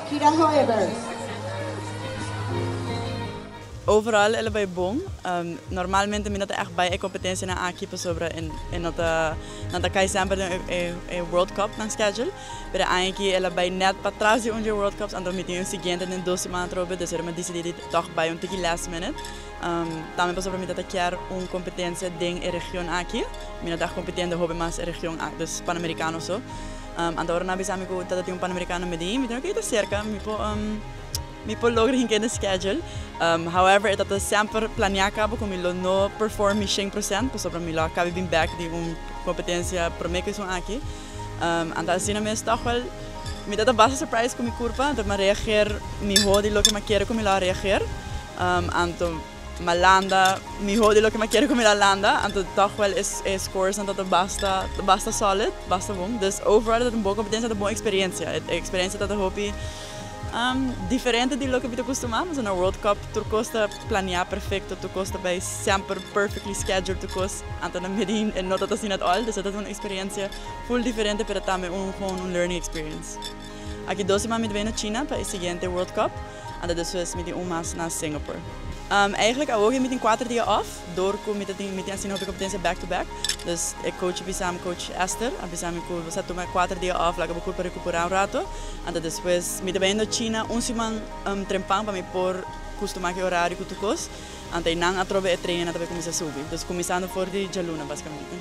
Kira Hoever. Overal ela bij bom. Normalmente minat echt bij competentie na equipe sobre en nata kai sempre een World Cup na schedule. Pero eigenlijk ela bij net patrasi onde World Cups ando meeting een seguinte en 12 maanden robe, dus er me decidi toch bij een tiki last minute. Também pas sobre minat quer competencia ding in região aqui. Minat echt competente hobby mas região dus Panamericano so. Andora na bisa mi ko tata um Panamericano medim, mi tenho que ir cerca, mi po lograr in the schedule. However, dat is sempre planear cabo com milo no perform 100%, por sobre milo cabe bem back de competência promeke so aqui. Anda assim na minha toch wel me dá bastante surprise com mi curva, dat me reageer mi hodi lo que me quero com milo reageer. Anto malanda mi hodi lo que me quero com milo landa, anto toch wel is scores en dat basta solid, basta bom. Dus overall dat een boa competência, dat boa experiência, experiência dat hopi diferente de lo que acostumamos na World Cup, tu costa planear perfecto, tu costa bij sempre perfectly scheduled, tu costa ante na medin en not dat assim at all, dus dat is een experiência full diferente, pero também gewoon een learning experience. Aqui 12 maanden met na China para a seguinte World Cup, en dat is met die maand naar Singapore. Eigenlijk ook met een 4 dagen af, door met een competência back-to-back. Dus ik coach samen coach Esther, en samen we zetten met 4 dagen af, laten we para recuperar um rato. En dat is dus met de in China, semana trempang para me por costumar que horário que tu cos, en dan na atrobe trainen dat we começar a subir. Dus começando por de Jaluna basicamente.